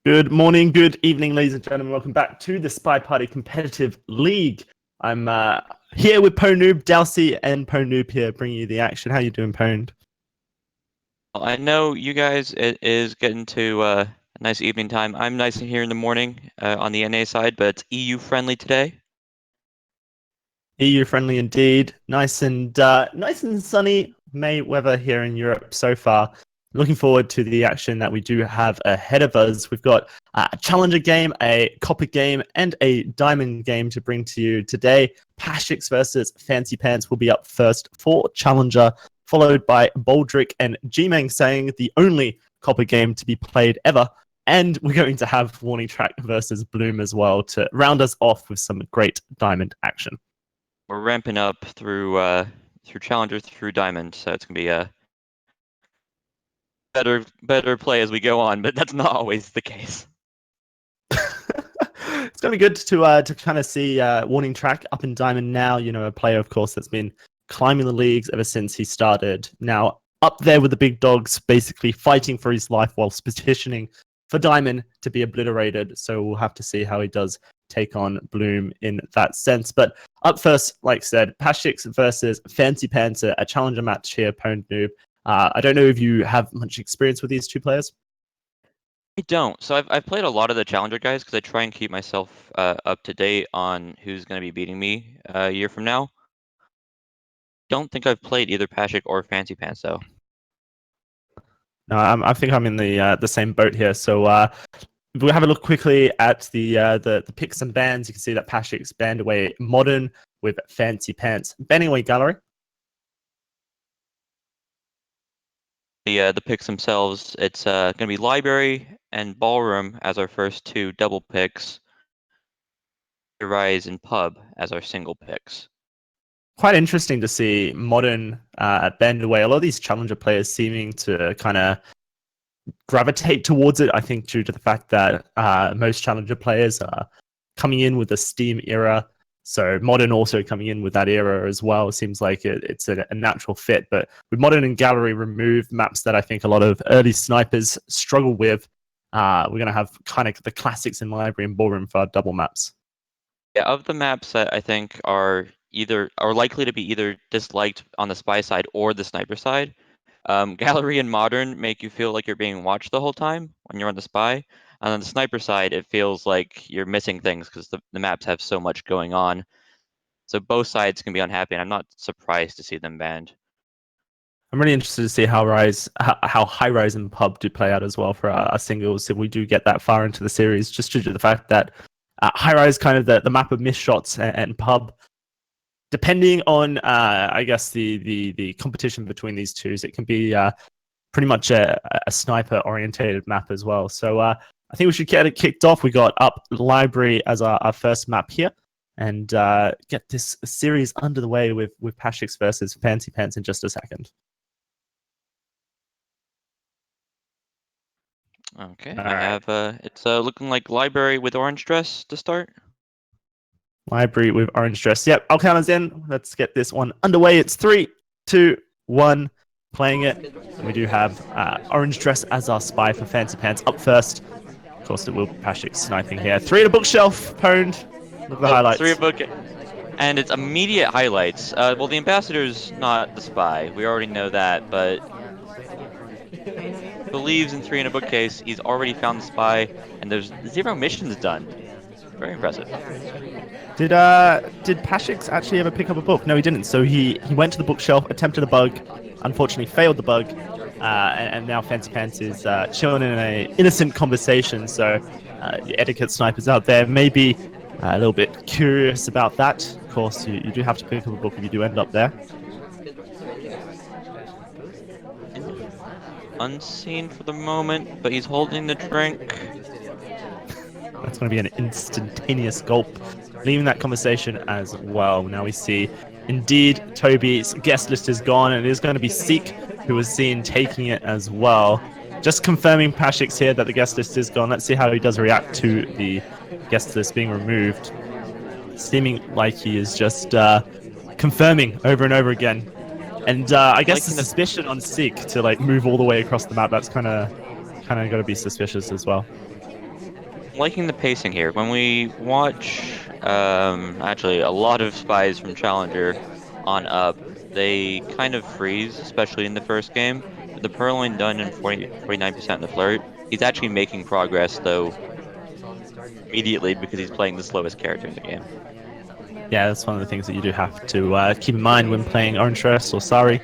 Good morning, good evening, ladies and gentlemen. Welcome back to the Spy Party Competitive League. I'm here with Noob, Dalsy, and Noob here, bringing you the action. How you doing, Pwned? Well, I know you guys it is getting to a nice evening time. I'm nice and here in the morning on the NA side, but it's EU friendly today. EU friendly indeed. Nice and sunny May weather here in Europe so far. Looking forward to the action that we do have ahead of us. We've got a challenger game, a copper game, and a diamond game to bring to you today. Pash1k versus Fancypants will be up first for challenger, followed by Boldrick and Gmeng saying the only copper game to be played ever. And we're going to have Warning Track versus Bloom as well to round us off with some great diamond action. We're ramping up through challenger through diamond, so it's gonna be a better play as we go on, but that's not always the case. It's gonna be good to kind of see Warning Track up in diamond now. You know, a player, of course, that's been climbing the leagues ever since he started. Now up there with the big dogs, basically fighting for his life whilst petitioning for diamond to be obliterated. So we'll have to see how he does take on Bloom in that sense. But up first, like I said, Pash1k versus Fancypants, a challenger match here, Pwned Noob. I don't know if you have much experience with these two players. I don't. So I've played a lot of the challenger guys because I try and keep myself up to date on who's gonna be beating me a year from now. Don't think I've played either Pash1k or Fancypants though. No, I think I'm in the same boat here. So we'll have a look quickly at the picks and bans. You can see that Pash1k's banned away Modern with Fancypants banning away Gallery. The picks themselves, it's gonna be Library and Ballroom as our first two double picks. Rise and Pub as our single picks. Quite interesting to see Modern banned away. A lot of these challenger players seeming to kind of gravitate towards it. I think due to the fact that most challenger players are coming in with the Steam era. So Modern also coming in with that era as well. Seems like it's a natural fit. But with Modern and Gallery removed, maps that I think a lot of early snipers struggle with, we're going to have kind of the classics in Library and Ballroom for our double maps. Yeah, of the maps that I think are likely to be either disliked on the spy side or the sniper side, Gallery and Modern make you feel like you're being watched the whole time when you're on the spy. And on the sniper side, it feels like you're missing things because the maps have so much going on. So both sides can be unhappy, and I'm not surprised to see them banned. I'm really interested to see how High Rise and Pub do play out as well for our singles if we do get that far into the series, just due to the fact that High Rise kind of the map of missed shots, and Pub, depending on I guess the competition between these two, it can be pretty much a sniper orientated map as well. So I think we should get it kicked off. We got up Library as our first map here, and get this series under the way with Pash1k versus Fancypants in just a second. Okay, All I right. have it's looking like Library with orange dress to start. Library with orange dress. Yep, I'll count us in. Let's get this one underway. It's 3, 2, 1. Playing it. And we do have orange dress as our spy for Fancypants up first. Of course, it will be Pash1k sniping here. 3 at a bookshelf. Pwned. Look at the highlights. 3 book, and it's immediate highlights. Well, the ambassador's not the spy. We already know that, but believes in 3 in a bookcase. He's already found the spy, and there's 0 missions done. Very impressive. Did Pash1k actually ever pick up a book? No, he didn't. So he went to the bookshelf, attempted a bug, unfortunately failed the bug, and now Fancypants is chilling in an innocent conversation. So the etiquette snipers out there may be a little bit curious about that. Of course, you do have to pick up a book if you do end up there. Unseen for the moment, but he's holding the drink. That's going to be an instantaneous gulp, leaving that conversation as well. Now we see, indeed, Toby's guest list is gone, and it is going to be Seek who was seen taking it as well. Just confirming Pash1k's here that the guest list is gone. Let's see how he does react to the guest list being removed. Seeming like he is just confirming over and over again. And I guess the suspicion on Seek to like move all the way across the map, that's kind of got to be suspicious as well. liking the pacing here. When we watch, actually a lot of spies from Challenger on up, they kind of freeze, especially in the first game. With the Purloin done in 49% in the flirt, he's actually making progress though immediately because he's playing the slowest character in the game. Yeah, that's one of the things that you do have to keep in mind when playing Orange Dress or Sari.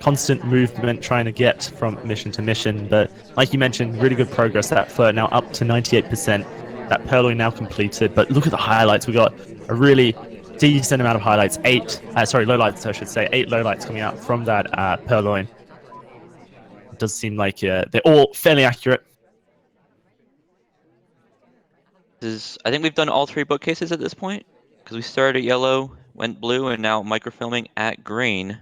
Constant movement trying to get from mission to mission. But like you mentioned, really good progress. That flirt now up to 98%. That Purloin now completed. But look at the highlights. We got a really decent amount of highlights. Lowlights, I should say. 8 lowlights coming out from that Purloin. It does seem like they're all fairly accurate. I think we've done all 3 bookcases at this point because we started at yellow, went blue, and now microfilming at green.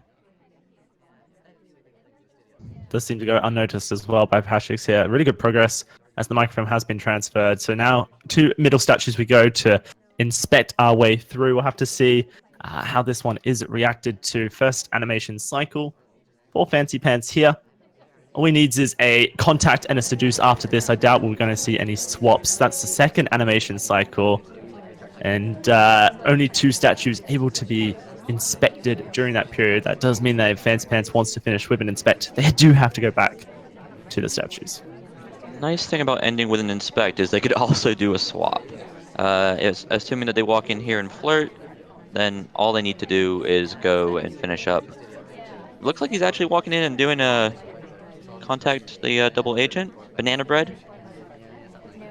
Does seem to go unnoticed as well by Pash1k here. Really good progress as the microfilm has been transferred. So now 2 middle statues we go to inspect our way through. We'll have to see how this one is reacted to. First animation cycle for Fancypants here. All he needs is a contact and a seduce after this. I doubt we're going to see any swaps. That's the second animation cycle. And only 2 statues able to be inspected during that period. That does mean that if Fancypants wants to finish with an inspect, they do have to go back to the statues. Nice thing about ending with an inspect is they could also do a swap. Assuming that they walk in here and flirt, then all they need to do is go and finish up. Looks like he's actually walking in and doing a contact the double agent, banana bread.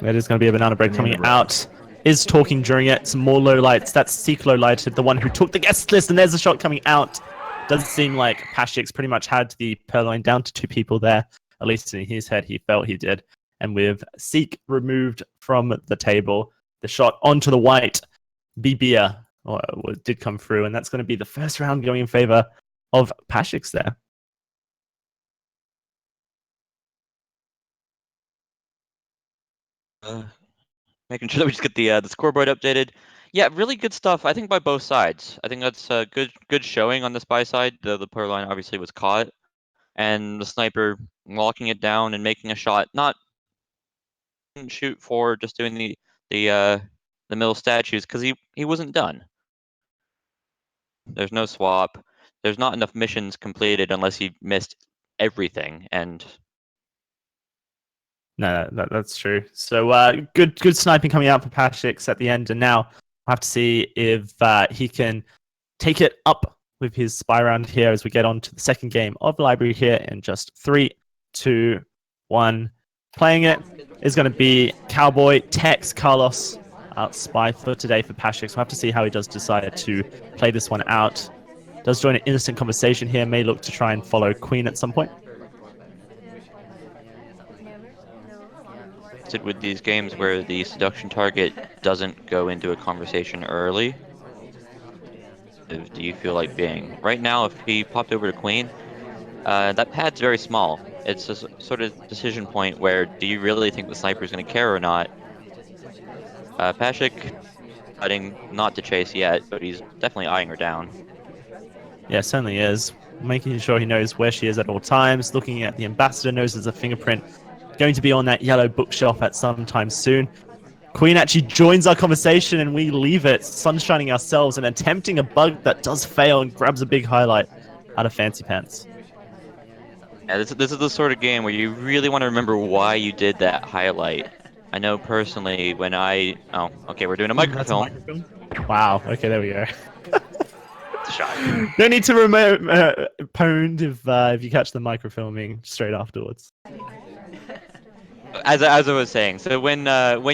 That is going to be a banana bread coming out. Is talking during it. Some more lowlights. That's Seek lowlighted, the one who took the guest list, and there's a shot coming out. Does seem like Pash1k pretty much had the Purloin down to 2 people there. At least in his head, he felt he did. And with Seek removed from the table, the shot onto the white Bibia did come through, and that's going to be the first round going in favor of Pash1k there. Making sure that we just get the scoreboard updated. Yeah, really good stuff. I think by both sides. I think that's a good showing on the spy side. The Purloin obviously was caught, and the sniper locking it down and making a shot. Not shoot for just doing the middle statues because he wasn't done. There's no swap. There's not enough missions completed unless he missed everything. And No, that's true. So good sniping coming out for Pash1k at the end, and now we'll have to see if he can take it up with his spy round here as we get on to the second game of Library here in just 3, 2, 1. Playing it is going to be Cowboy, Tex, Carlos, spy for today for Pash1k. So we'll have to see how he does decide to play this one out. Does join an instant conversation here, may look to try and follow Queen at some point. with these games where the seduction target doesn't go into a conversation early, do you feel like being? Right now, if he popped over to Queen, that pad's very small. It's a sort of decision point where do you really think the sniper is going to care or not? Pash1k deciding not to chase yet, but he's definitely eyeing her down. Yeah, certainly is. Making sure he knows where she is at all times. Looking at the ambassador, knows there's a fingerprint going to be on that yellow bookshelf at some time soon. Queen actually joins our conversation and we leave it, sunshining ourselves and attempting a bug that does fail and grabs a big highlight out of Fancypants. Yeah, this is the sort of game where you really want to remember why you did that highlight. I know personally when oh, okay, we're doing a microfilm. Wow, okay, there we go. Shot. No need to pwned if you catch the microfilming straight afterwards. As I was saying, so when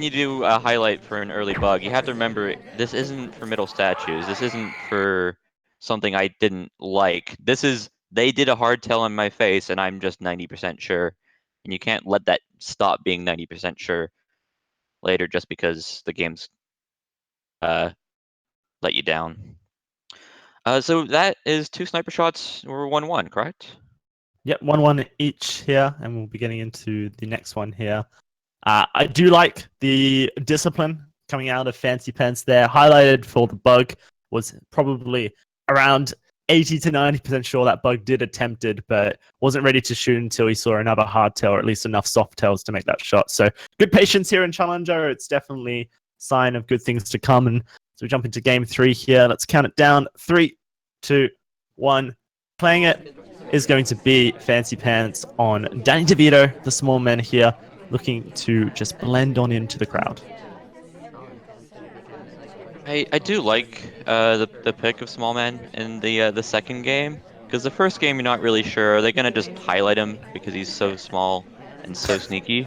you do a highlight for an early bug, you have to remember this isn't for middle statues. This isn't for something I didn't like. This is they did a hard tell on my face, and I'm just 90% sure. And you can't let that stop being 90% sure later just because the game's let you down. So that is 2 sniper shots. We're 1-1, correct? Yep, 1-1 each here, and we'll be getting into the next one here. I do like the discipline coming out of Fancypants there. Highlighted for the bug was probably around 80 to 90% sure that Bug did attempt it, but wasn't ready to shoot until he saw another hardtail, or at least enough soft tails to make that shot. So good patience here in Challenger. It's definitely a sign of good things to come. And so we jump into game 3 here. Let's count it down. 3, 2, 1. Playing it is going to be Fancypants on Danny DeVito, the small man here, looking to just blend on into the crowd. I do like the pick of small man in the second game, because the first game you're not really sure. Are they gonna just highlight him because he's so small and so sneaky?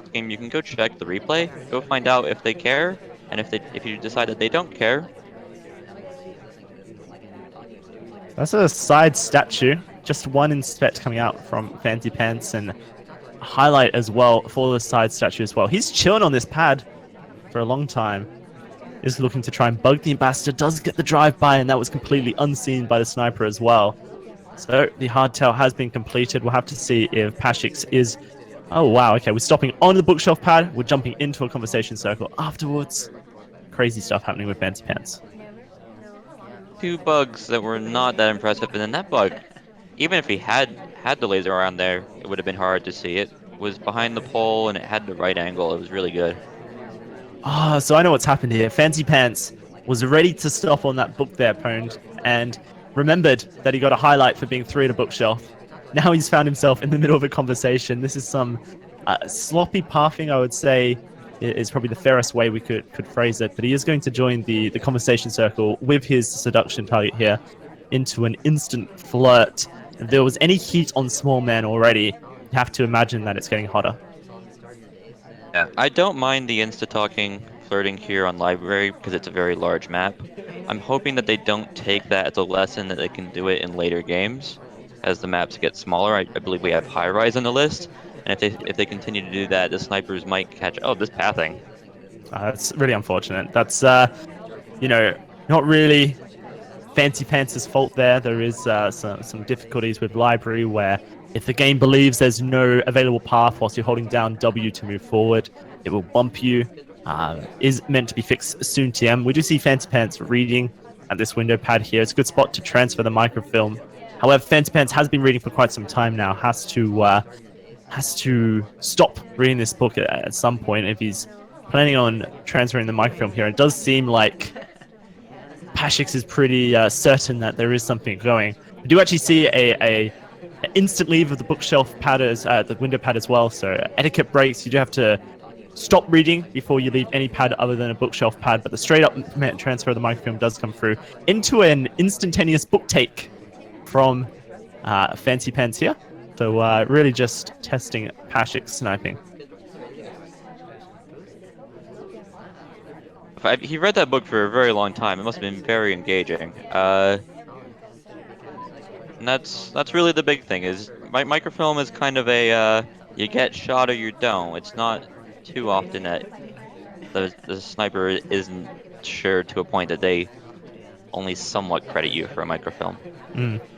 This game you can go check the replay, go find out if they care, and if you decide that they don't care. That's a side statue. Just one inspect coming out from Fancypants, and a highlight as well for the side statue as well. He's chilling on this pad for a long time. Is looking to try and bug the ambassador. Does get the drive-by, and that was completely unseen by the sniper as well. So the hardtail has been completed. We'll have to see if Pash1k is... Oh, wow. Okay, we're stopping on the bookshelf pad. We're jumping into a conversation circle afterwards. Crazy stuff happening with Fancypants. 2 bugs that were not that impressive, and then that bug, even if he had the laser around there, it would have been hard to see. It was behind the pole, and it had the right angle. It was really good. Ah, so I know what's happened here. Fancypants was ready to stop on that book there, Pwned, and remembered that he got a highlight for being 3 at a bookshelf. Now he's found himself in the middle of a conversation. This is some sloppy pathing, I would say, is probably the fairest way we could phrase it. But he is going to join the conversation circle with his seduction target here into an instant flirt. If there was any heat on small man already, you have to imagine that it's getting hotter. Yeah, I don't mind the insta-talking flirting here on Library because it's a very large map. I'm hoping that they don't take that as a lesson, that they can do it in later games as the maps get smaller. I believe we have High Rise on the list, and if they continue to do that, the snipers might catch, oh, this pathing. That's really unfortunate. That's, you know, not really Fancypants' fault there. There is some difficulties with Library where if the game believes there's no available path whilst you're holding down W to move forward, it will bump you. Is meant to be fixed soon, TM. We do see Fancypants reading at this window pad here. It's a good spot to transfer the microfilm. However, Fancypants has been reading for quite some time now. Has to stop reading this book at some point if he's planning on transferring the microfilm here. It does seem like Pash1k is pretty certain that there is something going. We do actually see a instant leave of the bookshelf pad the window pad as well. So etiquette breaks. You do have to stop reading before you leave any pad other than a bookshelf pad. But the straight up transfer of the microfilm does come through into an instantaneous book take from Fancypants here. So really just testing Pash1k sniping. He read that book for a very long time. It must have been very engaging. And that's really the big thing. Is microfilm is kind of a you get shot or you don't. It's not too often that the sniper isn't sure to a point that they only somewhat credit you for a microfilm.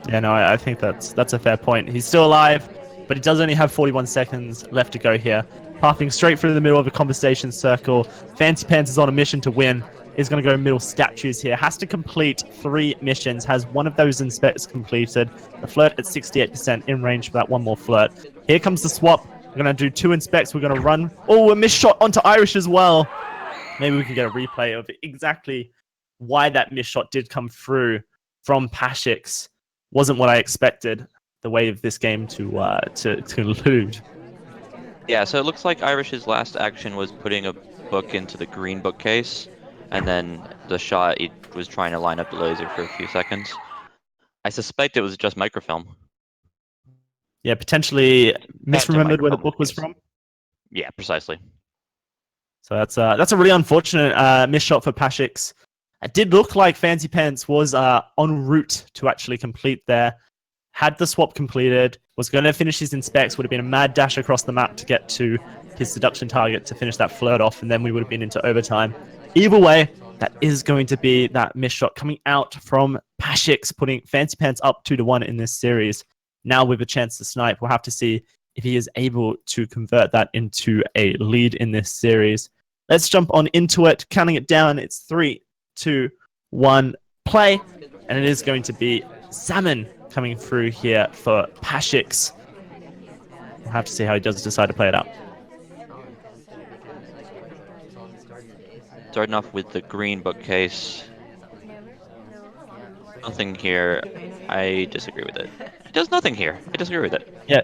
Yeah, no, I think that's a fair point. He's still alive, but he does only have 41 seconds left to go here. Pathing straight through the middle of a conversation circle. Fancypants is on a mission to win. Is going to go middle statues here. Has to complete 3 missions. Has one of those inspects completed. The flirt at 68% in range for that one more flirt. Here comes the swap. We're going to do 2 inspects. We're going to run. Oh, a missed shot onto Irish as well. Maybe we can get a replay of exactly why that missed shot did come through from Pash1k. Wasn't what I expected the way of this game to conclude. Yeah, so it looks like Irish's last action was putting a book into the green bookcase, and then the shot, he was trying to line up the laser for a few seconds. I suspect it was just microfilm. Yeah, potentially misremembered where the book was from. Yeah, precisely. So that's a really unfortunate missed shot for Pash1k. It did look like Fancypants was en route to actually complete there. Had the swap completed, was going to finish his inspects, would have been a mad dash across the map to get to his seduction target to finish that flirt off, and then we would have been into overtime. Either way, that is going to be that missed shot coming out from Pash1k, putting Fancypants up 2-1 in this series. Now with a chance to snipe, we'll have to see if he is able to convert that into a lead in this series. Let's jump on into it, counting it down. It's 3, 2, 1, play. And it is going to be Salmon coming through here for Pash1k. We'll have to see how he does decide to play it out. Starting off with the green bookcase. Nothing here. I disagree with it. He does nothing here. I disagree with it. Yeah.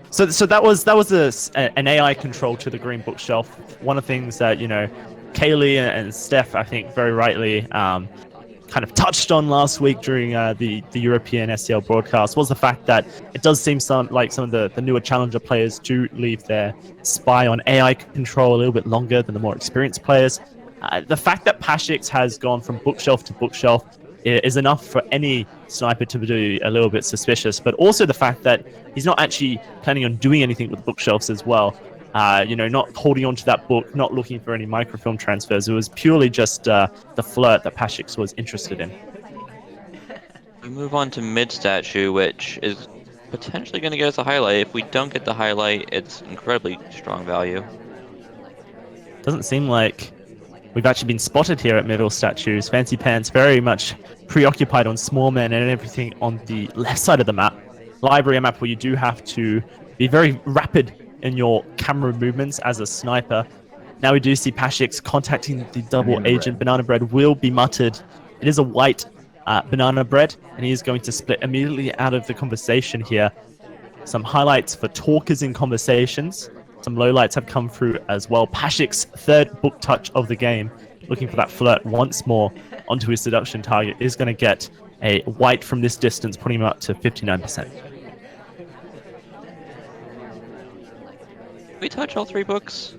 So that was an AI control to the green bookshelf. One of the things that, Kaylee and Steph, I think very rightly, kind of touched on last week during the European SCL broadcast was the fact that it does seem some of the newer challenger players do leave their spy on AI control a little bit longer than the more experienced players. The fact that Pash1k has gone from bookshelf to bookshelf is enough for any sniper to be a little bit suspicious, but also the fact that he's not actually planning on doing anything with bookshelves as well. Not holding on to that book, not looking for any microfilm transfers. It was purely just the flirt that Pash1k was interested in. We move on to mid statue, which is potentially going to get us a highlight. If we don't get the highlight, it's incredibly strong value. Doesn't seem like we've actually been spotted here at middle statues. Fancypants very much preoccupied on small men and everything on the left side of the map. Library, a map where you do have to be very rapid in your camera movements as a sniper. Now we do see Pash1k contacting the double agent. Banana bread will be muttered. It is a white banana bread, and he is going to split immediately out of the conversation here. Some highlights for talkers in conversations. Some lowlights have come through as well. Pash1k's third book touch of the game, looking for that flirt once more onto his seduction target, is going to get a white from this distance, putting him up to 59%. Did we touch all three books?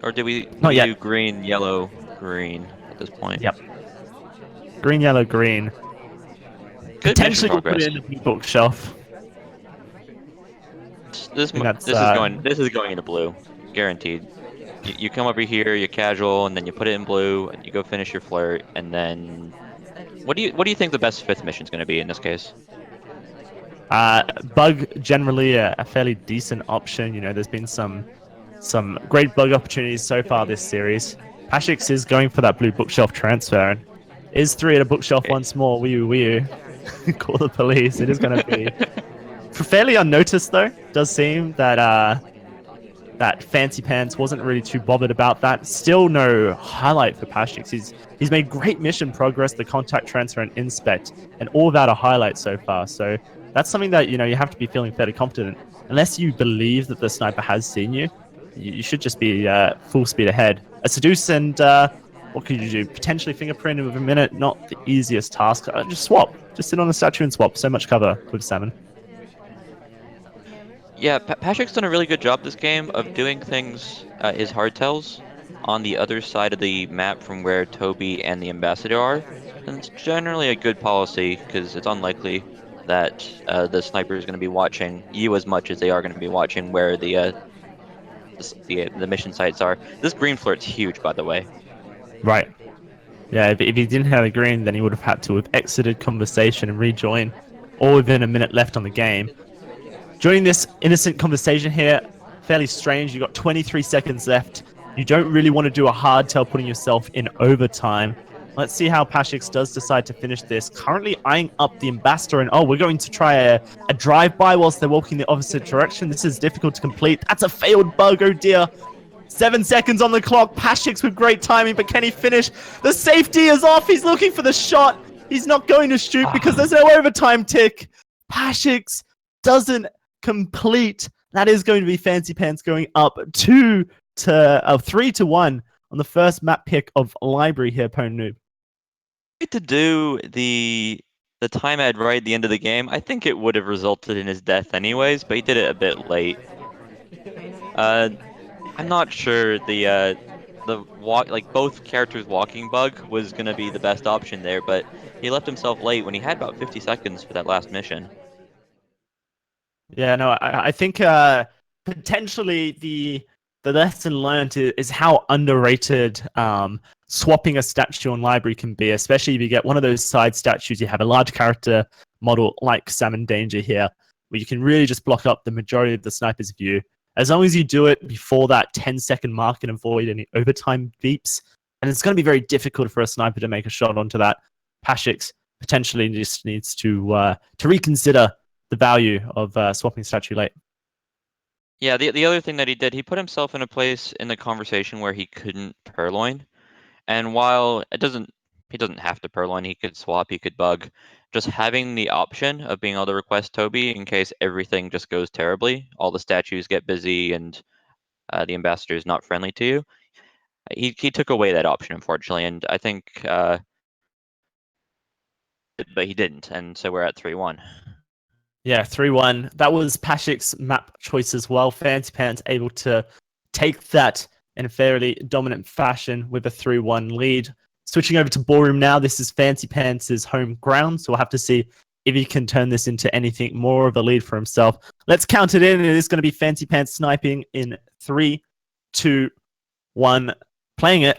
Or did we yet. do green, yellow, green at this point? Yep. Green, yellow, green. Good Potentially mission we'll put it in the bookshelf. This is going into blue, guaranteed. You come over here, you're casual, and then you put it in blue, and you go finish your flirt, and then what do you think the best fifth mission is going to be in this case? Bug generally a fairly decent option. There's been some great bug opportunities so far this series. Pash1k is going for that blue bookshelf transfer. And is 3 at a bookshelf once more? Wee you. Call the police. It is going to be fairly unnoticed, though. It does seem that that Fancypants wasn't really too bothered about that. Still no highlight for Pash1k. He's made great mission progress, the contact transfer and inspect, and all that are highlights so far. So that's something that you have to be feeling fairly confident. Unless you believe that the sniper has seen you, you should just be full speed ahead. A seduce and what could you do? Potentially fingerprint within a minute. Not the easiest task. Just swap. Just sit on the statue and swap. So much cover with Salmon. Yeah, Pash1k's done a really good job this game of doing things, his hardtails, on the other side of the map from where Toby and the ambassador are. And it's generally a good policy, because it's unlikely that the sniper is going to be watching you as much as they are going to be watching where the mission sites are. This green flirt's huge, by the way. Right. Yeah, if he didn't have a green, then he would have had to have exited conversation and rejoin, all within a minute left on the game. Joining this innocent conversation here, fairly strange. You've got 23 seconds left. You don't really want to do a hardtail, putting yourself in overtime. Let's see how Pash1k does decide to finish this. Currently eyeing up the ambassador, and we're going to try a drive-by whilst they're walking the opposite direction. This is difficult to complete. That's a failed bug, oh dear. 7 seconds on the clock. Pash1k with great timing, but can he finish? The safety is off. He's looking for the shot. He's not going to shoot because there's no overtime tick. Pash1k doesn't complete. That is going to be Fancypants going up 3-1 on the first map pick of Library here, Pwn Noob. To do the time ad right at the end of the game, I think it would have resulted in his death anyways, but he did it a bit late. I'm not sure the both characters walking bug was gonna be the best option there, but he left himself late when he had about 50 seconds for that last mission. Yeah, no, I think potentially the lesson learned is how underrated swapping a statue on Library can be, especially if you get one of those side statues. You have a large character model like Salmon Danger here, where you can really just block up the majority of the sniper's view. As long as you do it before that 10-second mark and avoid any overtime beeps, and it's going to be very difficult for a sniper to make a shot onto that. Pash1k potentially just needs to reconsider the value of swapping statue late. Yeah, the other thing that he did, he put himself in a place in the conversation where he couldn't purloin. And while he doesn't have to purloin, he could swap, he could bug. Just having the option of being able to request Toby in case everything just goes terribly, all the statues get busy and the ambassador is not friendly to you. He took away that option, unfortunately, and I think, but he didn't, and so we're at 3-1. Yeah, 3-1. That was Pashik's map choice as well. Fancypants able to take that in a fairly dominant fashion with a 3-1 lead. Switching over to Ballroom now. This is Fancypants' home ground, so we'll have to see if he can turn this into anything more of a lead for himself. Let's count it in. It is going to be Fancypants sniping in 3, 2, 1. Playing a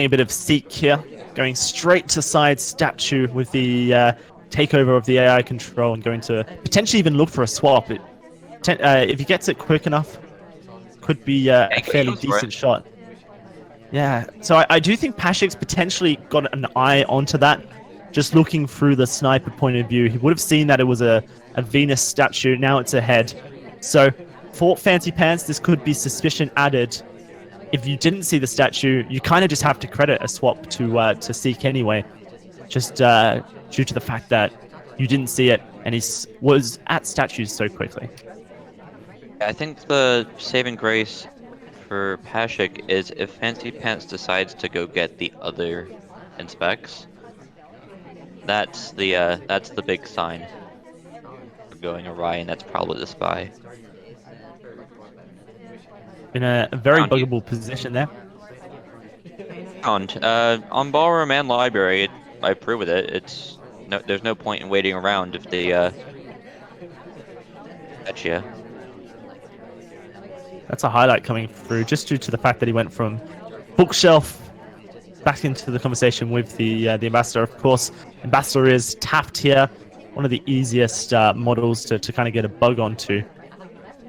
bit of Seek here. Going straight to side statue with the takeover of the AI control and going to potentially even look for a swap. If he gets it quick enough, could be a fairly decent shot. Yeah, so I do think Pashik's potentially got an eye onto that. Just looking through the sniper point of view, he would have seen that it was a Venus statue. Now it's a head. So for Fancypants, this could be suspicion added. If you didn't see the statue, you kind of just have to credit a swap to Seek anyway. Just due to the fact that you didn't see it and he was at statues so quickly. I think the saving grace for Pashik is if Fancypants decides to go get the other inspects, that's the big sign of going awry, and that's probably the spy. In a very buggable position there. On Ballroom and Library, I approve with it. There's no point in waiting around if they catch you. That's a highlight coming through, just due to the fact that he went from bookshelf back into the conversation with the ambassador. Of course, ambassador is tapped here, one of the easiest models to kind of get a bug onto.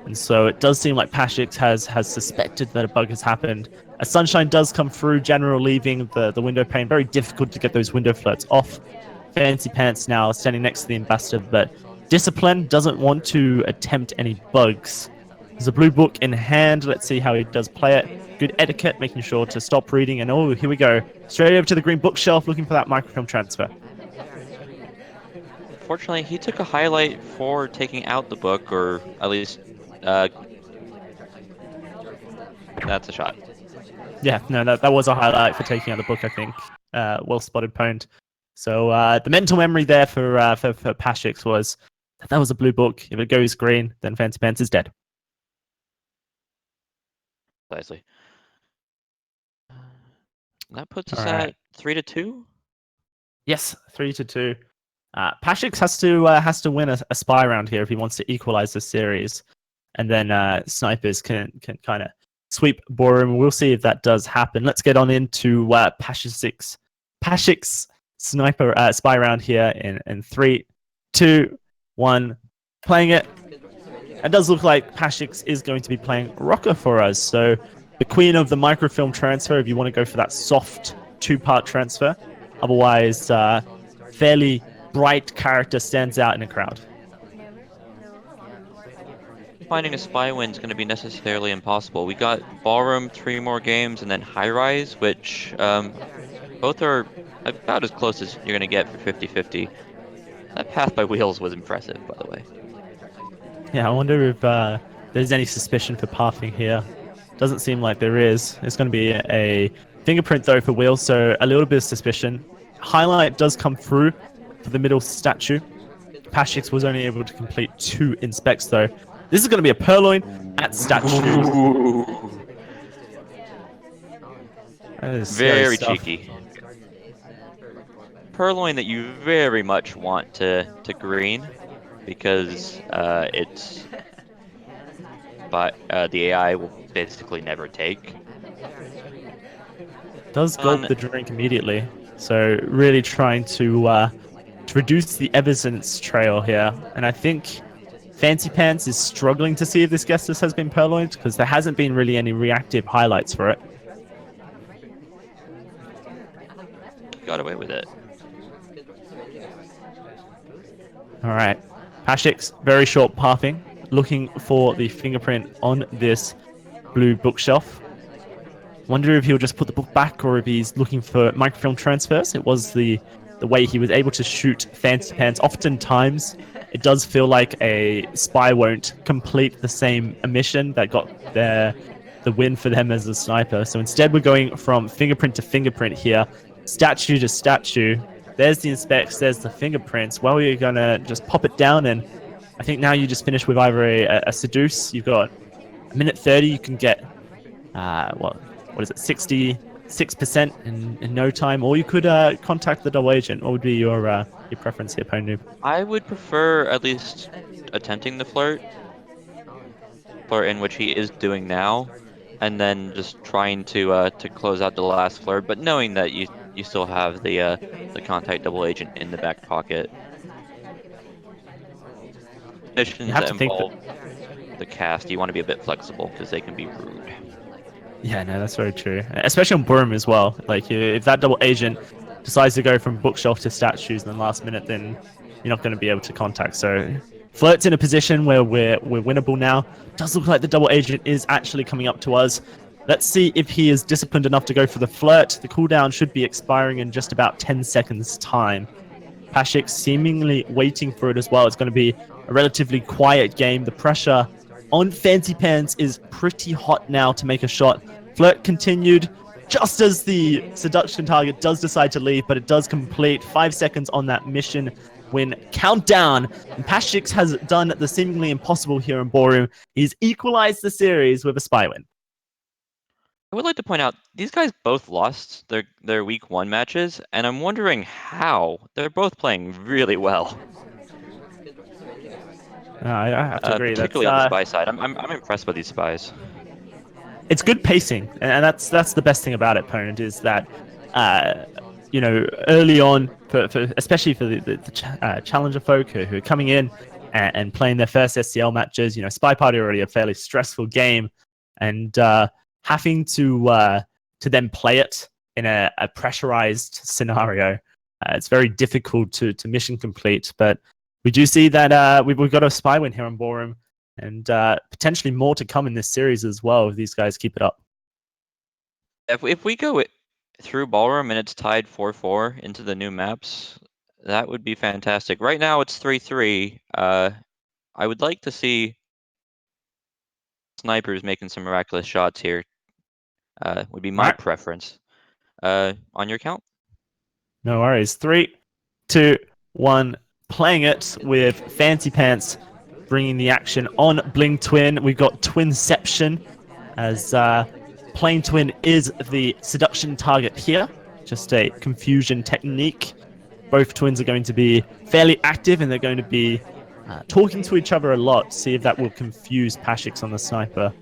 And so it does seem like Pashik has suspected that a bug has happened. A sunshine does come through, general leaving the window pane. Very difficult to get those window flirts off. Fancypants now standing next to the ambassador, but Discipline doesn't want to attempt any bugs. There's a blue book in hand. Let's see how he does play it. Good etiquette, making sure to stop reading. And oh, here we go. Straight over to the green bookshelf, looking for that microfilm transfer. Fortunately, he took a highlight for taking out the book, or at least that's a shot. Yeah, no, that was a highlight for taking out the book, I think. Well spotted, pwned. So the mental memory there for Pashik was that was a blue book. If it goes green, then Fancypants is dead. Precisely. That puts us at 3-2. Yes, 3-2. Pashik has to win a spy round here if he wants to equalize the series, and then snipers can kind of sweep Ballroom. We'll see if that does happen. Let's get on into Pashik's sniper spy round here in 3, 2, 1. Playing it. It does look like Pashik is going to be playing Rocker for us. So the queen of the microfilm transfer, if you want to go for that soft 2-part transfer. Otherwise, fairly bright character stands out in a crowd. Finding a spy win is going to be necessarily impossible. We got Ballroom, 3 more games, and then High Rise, which both are about as close as you're going to get for 50-50. That path by Wheels was impressive, by the way. Yeah, I wonder if there's any suspicion for pathing here. Doesn't seem like there is. It's going to be a fingerprint, though, for Wheels, so a little bit of suspicion. Highlight does come through for the middle statue. Pashik was only able to complete 2 inspects, though. This is going to be a purloin at statue. That is very cheeky. Purloin that you very much want to green, because it's... But the AI will basically never take. Does gulp the drink immediately, so really trying to reduce the evidence trail here. And I think Fancypants is struggling to see if this Gestus has been purloined, because there hasn't been really any reactive highlights for it. Got away with it. All right. Pashix, very short pathing, looking for the fingerprint on this blue bookshelf. Wonder if he'll just put the book back or if he's looking for microfilm transfers. It was the way he was able to shoot Fancypants. Oftentimes, it does feel like a spy won't complete the same mission that got the win for them as a sniper. So instead, we're going from fingerprint to fingerprint here, statue to statue. There's the inspects, there's the fingerprints. Well, you're going to just pop it down, and I think now you just finish with either a seduce. You've got a minute 30, you can get, what is it, 66% in no time, or you could contact the double agent. What would be your preference here, Pony Noob? I would prefer at least attempting the flirt in which he is doing now, and then just trying to close out the last flirt, but knowing that you still have the contact double agent in the back pocket. Missions that involve the cast, you want to be a bit flexible because they can be rude. Yeah, no, that's very true. Especially on Boom as well. Like, if that double agent decides to go from bookshelf to statues in the last minute, then you're not going to be able to contact. So, Flirt's in a position where we're winnable now. Does look like the double agent is actually coming up to us. Let's see if he is disciplined enough to go for the flirt. The cooldown should be expiring in just about 10 seconds' time. Pashik seemingly waiting for it as well. It's going to be a relatively quiet game. The pressure on Fancypants is pretty hot now to make a shot. Flirt continued just as the seduction target does decide to leave, but it does complete 5 seconds on that mission win countdown. And Pashix has done the seemingly impossible here in Ballroom. He's equalized the series with a spy win. I would like to point out, these guys both lost their week 1 matches, and I'm wondering how. They're both playing really well. I have to agree. Particularly on the spy side. I'm impressed with these spies. It's good pacing, and that's the best thing about it, Ponent, is that early on, for especially for the challenger folk who are coming in and playing their first SCL matches, SpyParty already a fairly stressful game, and having to then play it in a pressurized scenario, it's very difficult to mission complete. But we do see that we've got a spy win here on Ballroom, and potentially more to come in this series as well if these guys keep it up. If we go through Ballroom and it's tied 4-4 into the new maps, that would be fantastic. Right now it's 3-3. I would like to see snipers making some miraculous shots here. Would be my preference. On your count? No worries. 3, 2, 1. Playing it with Fancypants bringing the action on Bling Twin. We've got Twinception as Plain Twin is the seduction target here. Just a confusion technique. Both twins are going to be fairly active, and they're going to be talking to each other a lot. See if that will confuse Pashix on the sniper.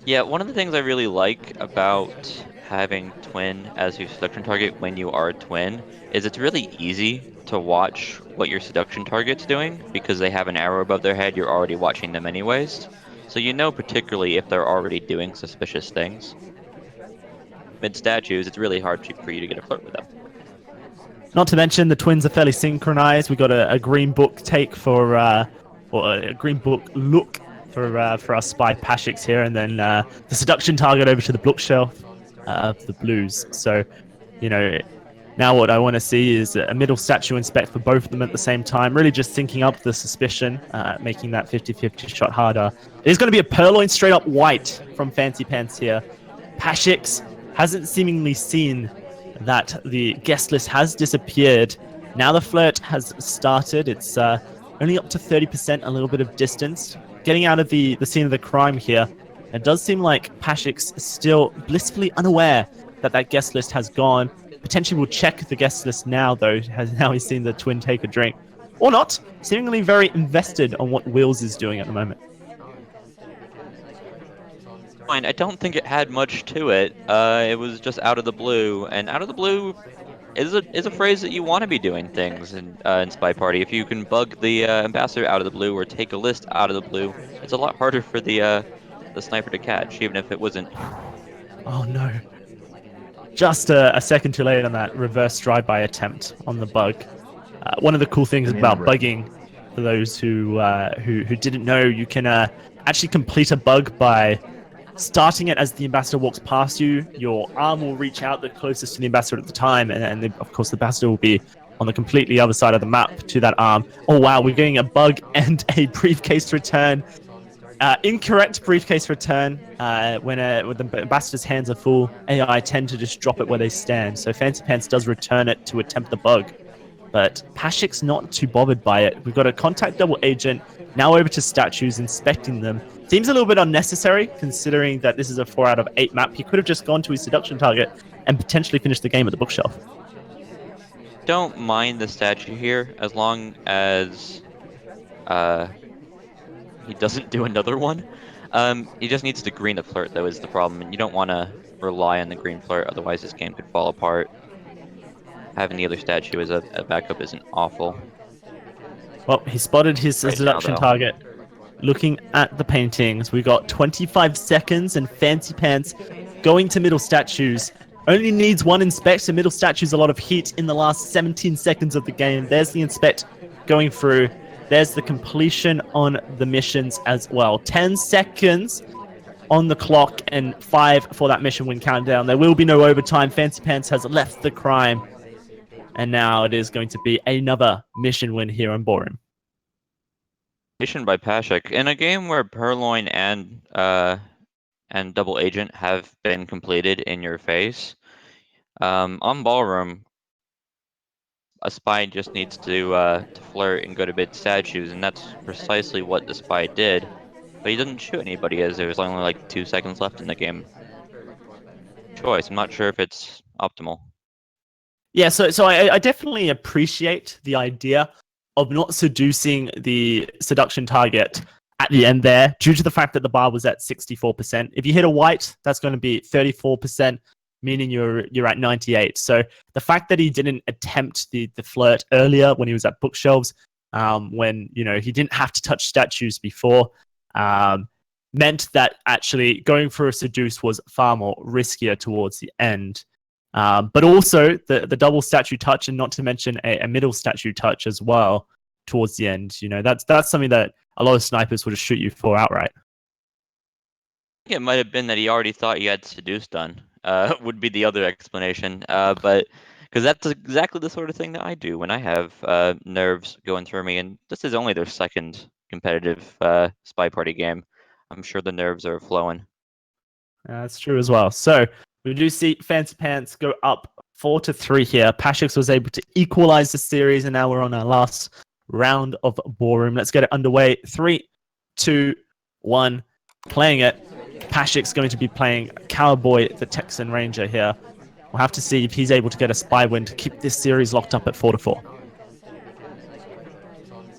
Yeah, one of the things I really like about having Twin as your seduction target when you are a twin is it's really easy to watch what your seduction target's doing because they have an arrow above their head. You're already watching them anyways. So you know particularly if they're already doing suspicious things. Mid statues, it's really hard for you to get a flirt with them. Not to mention the twins are fairly synchronized. We got a green book take for, or a green book look for our spy Pashix here, and then the seduction target over to the bookshelf of the blues. So, now what I want to see is a middle statue inspect for both of them at the same time, really just syncing up the suspicion, making that 50-50 shot harder. There's going to be a purloin straight up white from Fancypants here. Pashix hasn't seemingly seen that the guest list has disappeared. Now the flirt has started. It's only up to 30%, a little bit of distance. Getting out of the scene of the crime here. It does seem like Pashix is still blissfully unaware that guest list has gone. Potentially will check the guest list now, though, now he's seen the twin take a drink. Or not. Seemingly very invested on what Wills is doing at the moment. Fine, I don't think it had much to it. It was just out of the blue, and out of the blue is a phrase that you want to be doing things in SpyParty. If you can bug the ambassador out of the blue or take a list out of the blue, it's a lot harder for the sniper to catch, even if it wasn't. Oh no. Just a second too late on that reverse drive-by attempt on the bug. One of the cool things about bugging For those who didn't know, you can actually complete a bug by starting it as the ambassador walks past you. Your arm will reach out the closest to the ambassador at the time, and of course the ambassador will be on the completely other side of the map to that arm. Oh wow, we're getting a bug and a briefcase return. Incorrect briefcase return. When the ambassador's hands are full, AI tend to just drop it where they stand. So Fancypants does return it to attempt the bug. But Pashik's not too bothered by it. We've got a contact double agent now over to statues, inspecting them. Seems a little bit unnecessary, considering that this is a 4 out of 8 map. He could have just gone to his seduction target and potentially finished the game at the bookshelf. Don't mind the statue here as long as he doesn't do another one. He just needs to green the flirt, though, is the problem, and you don't want to rely on the green flirt, otherwise this game could fall apart. Having the other statue as a backup isn't awful. Well, he spotted his Right now, seduction though. target. Looking at the paintings, we got 25 seconds, and Fancypants going to middle statues. Only needs one inspect, so middle statues a lot of heat in the last 17 seconds of the game. There's the inspect going through. There's the completion on the missions as well. 10 seconds on the clock and 5 for that mission win countdown. There will be no overtime. Fancypants has left the crime. And now it is going to be another mission win here on Borum. Mission by Pash1k. In a game where Purloin and Double Agent have been completed in your face, on Ballroom, a spy just needs to flirt and go to mid statues, and that's precisely what the spy did. But he doesn't shoot anybody as there was only like 2 seconds left in the game. Choice. I'm not sure if it's optimal. Yeah, so I definitely appreciate the idea of not seducing the seduction target at the end there, due to the fact that the bar was at 64%. If you hit a white, that's going to be 34%, meaning you're at 98. So the fact that he didn't attempt the flirt earlier when he was at bookshelves, when he didn't have to touch statues before, meant that actually going for a seduce was far more riskier towards the end. But also the double statue touch, and not to mention a middle statue touch as well towards the end. That's something that a lot of snipers would just shoot you for outright. I think it might have been that he already thought he had seduce done. Would be the other explanation. But because that's exactly the sort of thing that I do when I have nerves going through me, and this is only their second competitive SpyParty game. I'm sure the nerves are flowing. That's true as well. So we do see Fancypants go up 4-3 here. Pash1k was able to equalize the series, and now we're on our last round of Ballroom. Let's get it underway. 3, 2, 1. Playing it. Pash1k's going to be playing Cowboy, the Texan Ranger here. We'll have to see if he's able to get a spy win to keep this series locked up at 4-4.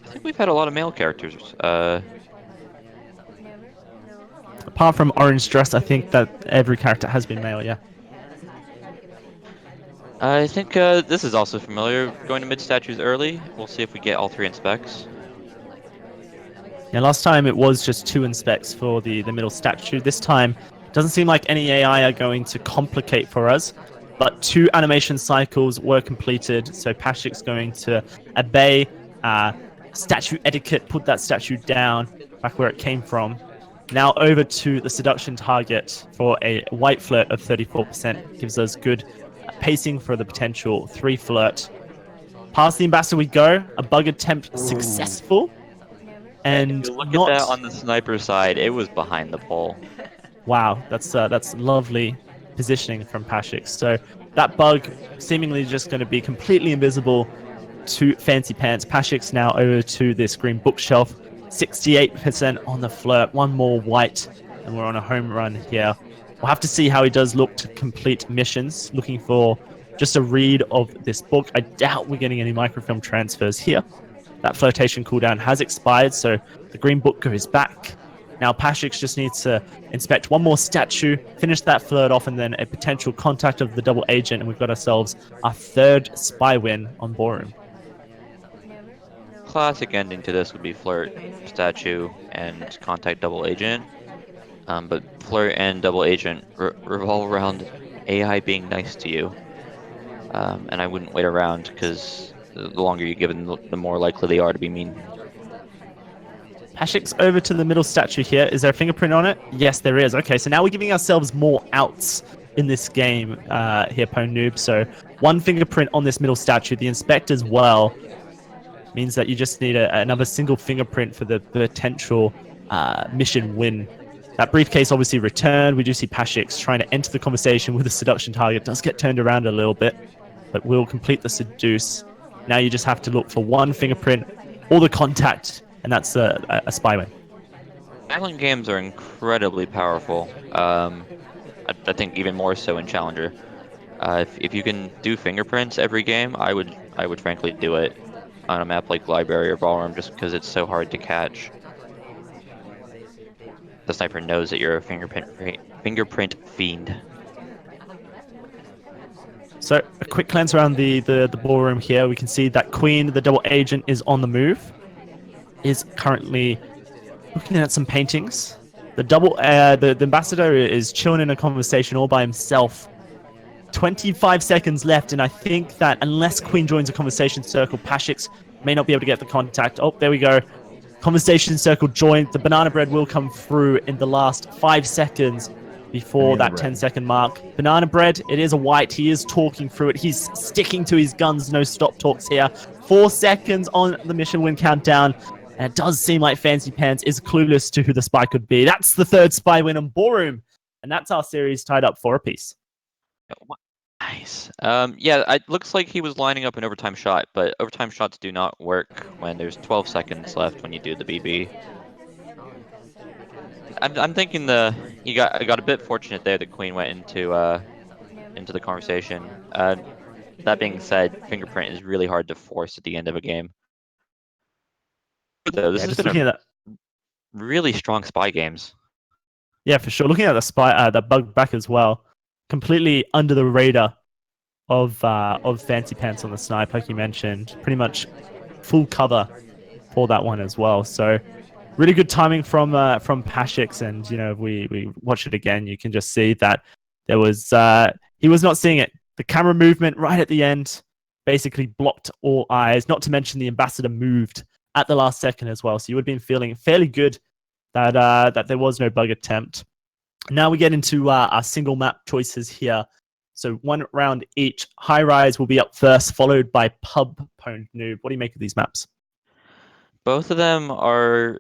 I think we've had a lot of male characters. Apart from Orange Dress, I think that every character has been male, yeah. I think this is also familiar. Going to mid statues early. We'll see if we get all 3 inspects. Yeah, last time it was just 2 inspects for the middle statue. This time, doesn't seem like any AI are going to complicate for us, but 2 animation cycles were completed, so Pash1k's going to obey statue etiquette, put that statue down back where it came from. Now over to the seduction target for a white flirt of 34%. Gives us good pacing for the potential 3 flirt. Past the ambassador we go. A bug attempt successful. And Look at that on the sniper side. It was behind the pole. Wow, that's lovely positioning from Pash1k. So that bug seemingly just going to be completely invisible to Fancypants. Pash1k's now over to this green bookshelf. 68% on the flirt. 1 more white, and we're on a home run here. We'll have to see how he does look to complete missions. Looking for just a read of this book. I doubt we're getting any microfilm transfers here. That flirtation cooldown has expired, so the green book goes back. Now Pash1k just needs to inspect 1 more statue, finish that flirt off, and then a potential contact of the double agent, and we've got ourselves our 3rd spy win on Ballroom. Classic ending to this would be flirt, statue, and contact double agent. But flirt and double agent revolve around AI being nice to you. And I wouldn't wait around, because the longer you give them, the more likely they are to be mean. Ashik's over to the middle statue here. Is there a fingerprint on it? Yes, there is. Okay, so now we're giving ourselves more outs in this game here, Pwn Noob. So one fingerprint on this middle statue. The inspect as well means that you just need another single fingerprint for the potential mission win. That briefcase obviously returned. We do see Pash1k trying to enter the conversation with a seduction target. Does get turned around a little bit, but will complete the seduce. Now you just have to look for one fingerprint or the contact, and that's a spy win. Island games are incredibly powerful. I think even more so in Challenger. If you can do fingerprints every game, I would frankly do it on a map like Library or Ballroom, just because it's so hard to catch. The sniper knows that you're a fingerprint fiend. So a quick glance around the ballroom here. We can see that Queen, the double agent, is on the move. Is currently looking at some paintings. The ambassador is chilling in a conversation all by himself. 25 seconds left, and I think that unless Queen joins a conversation circle, Pash1k may not be able to get the contact. Oh, there we go. Conversation circle joined. The banana bread will come through in the last 5 seconds before that 10-second mark. Banana bread, it is a white. He is talking through it. He's sticking to his guns. No stop talks here. 4 seconds on the mission win countdown. And it does seem like Fancypants is clueless to who the spy could be. That's the third spy win on Ballroom. And that's our series tied up 4 apiece. Nice. Yeah, it looks like he was lining up an overtime shot, but overtime shots do not work when there's 12 seconds left when you do the BB. I'm thinking I got a bit fortunate there that Queen went into the conversation. That being said, fingerprint is really hard to force at the end of a game. Though this has been really strong spy games. Yeah, for sure. Looking at the bug back as well, completely under the radar of Fancypants on the snipe, like you mentioned. Pretty much full cover for that one as well. So really good timing from Pash1k, and if we watch it again, you can just see that there was he was not seeing it. The camera movement right at the end basically blocked all eyes. Not to mention the ambassador moved at the last second as well. So you would have been feeling fairly good that there was no bug attempt. Now we get into our single map choices here. So 1 round each. High Rise will be up first, followed by Pub Pwn Noob. What do you make of these maps? Both of them are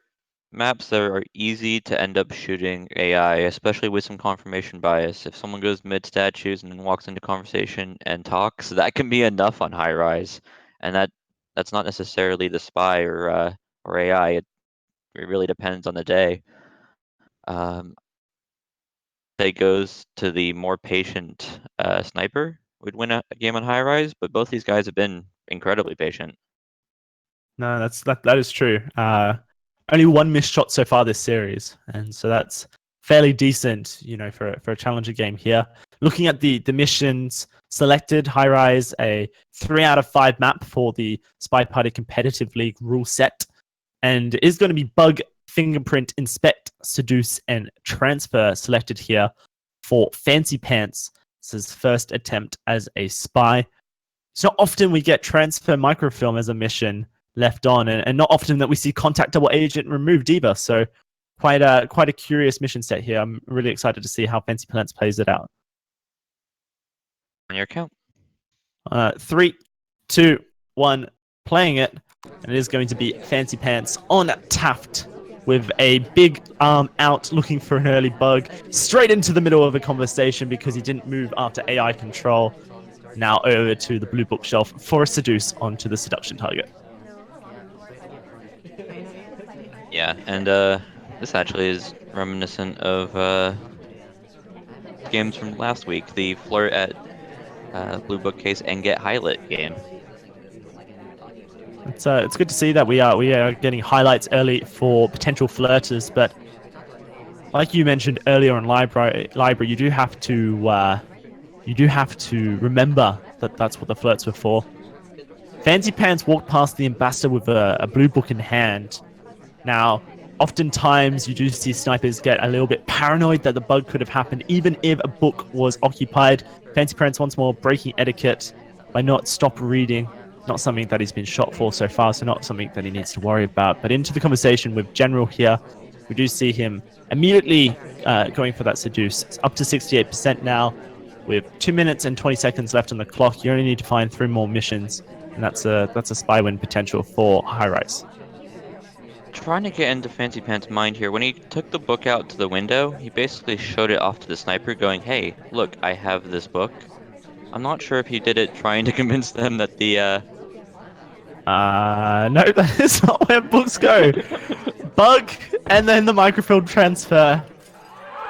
maps that are easy to end up shooting AI, especially with some confirmation bias. If someone goes mid statues and then walks into conversation and talks, that can be enough on High Rise, and that's not necessarily the spy or AI. It really depends on the day. That goes to the more patient sniper would win a game on High Rise, but both these guys have been incredibly patient. No, that is true. Only 1 missed shot so far this series, and so that's fairly decent, for a challenger game here. Looking at the missions selected, High Rise, a 3 out of 5 map for the SpyParty competitive league rule set, and is going to be bug, fingerprint, inspect, seduce, and transfer selected here for Fancypants. This is his first attempt as a spy. It's not often we get transfer microfilm as a mission left on, and not often that we see contact double agent removed either. So quite a curious mission set here. I'm really excited to see how Fancypants plays it out. On your count. 3, 2, 1, playing it. And it is going to be Fancypants on Taft with a big arm out, looking for an early bug. Straight into the middle of a conversation because he didn't move after AI control. Now over to the blue bookshelf for a seduce onto the seduction target. Yeah, and this actually is reminiscent of games from last week, the flirt at blue bookcase and get highlight game. It's good to see that we are getting highlights early for potential flirters, but like you mentioned earlier on library, you do have to remember that that's what the flirts were for. Fancypants walked past the ambassador with a blue book in hand. Now, oftentimes you do see snipers get a little bit paranoid that the bug could have happened, even if a book was occupied. Fancypants once more breaking etiquette by not stop reading not something that he's been shot for so far, so not something that he needs to worry about. But into the conversation with General here, we do see him immediately going for that seduce. It's up to 68% now. With 2 minutes and 20 seconds left on the clock, you only need to find 3 more missions, and that's a spy win potential for High Rise. Trying to get into Fancypants' mind here. When he took the book out to the window, he basically showed it off to the sniper, going, "Hey, look, I have this book." I'm not sure if he did it trying to convince them that the No, that is not where books go. Bug, and then the microfilm transfer.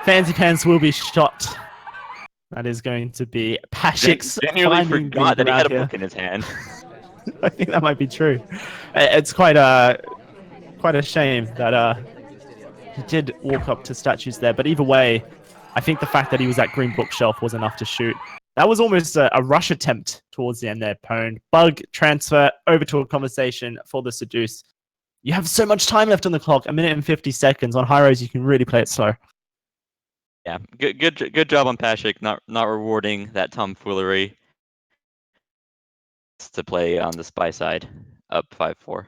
Fancypants will be shot. That is going to be Pashik's genuinely finding forgot the that he had a ground here. book in his hand. I think that might be true. It's quite a shame that he did walk up to statues there. But either way, I think the fact that he was at green bookshelf was enough to shoot. That was almost a rush attempt towards the end there, Pone. Bug, transfer, over to a conversation for the seduce. You have so much time left on the clock, 1 minute and 50 seconds. On High Rise, you can really play it slow. Yeah, good job on Pashik, not rewarding that tomfoolery to play on the spy side, up 5-4. All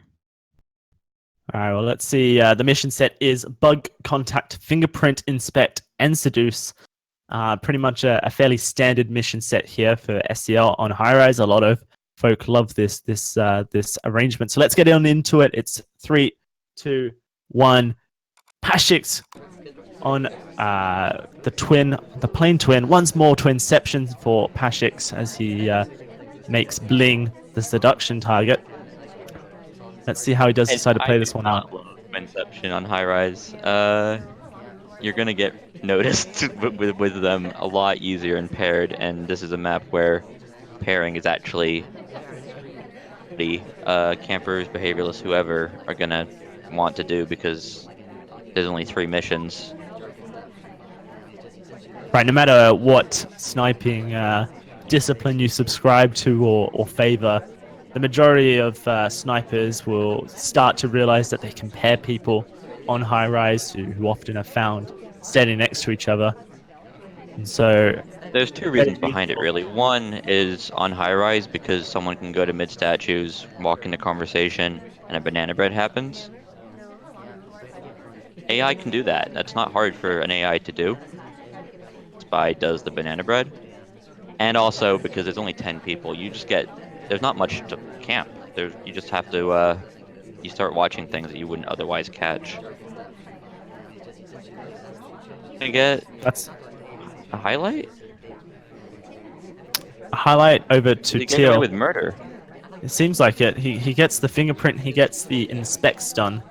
right, well, let's see. The mission set is Bug, Contact, Fingerprint, Inspect, and Seduce. Pretty much a fairly standard mission set here for SCL on High Rise. A lot of folk love this arrangement. So let's get on into it. It's 3, 2, 1. Pashix on the plane twin. Once more twinception for Pashix as he makes Bling the seduction target. Let's see how he does decide to play this one out. Inception on High Rise. You're gonna get noticed with them a lot easier in paired, and this is a map where pairing is actually the campers, behavioralists, whoever are gonna want to do, because there's only 3 missions. Right, no matter what sniping discipline you subscribe to or favor, the majority of snipers will start to realize that they can pair people on High Rise who often are found standing next to each other. And so there's 2 reasons behind it, really. One is on High Rise because someone can go to mid statues, walk into conversation, and a banana bread happens. AI can do that. That's not hard for an AI to do. Spy does the banana bread. And also because there's only 10 people, there's not much to camp. You just have to you start watching things that you wouldn't otherwise catch. I get that's a highlight? a highlight over to Did he get away Teal. with murder? It seems like it. He gets the fingerprint, he gets the inspects done.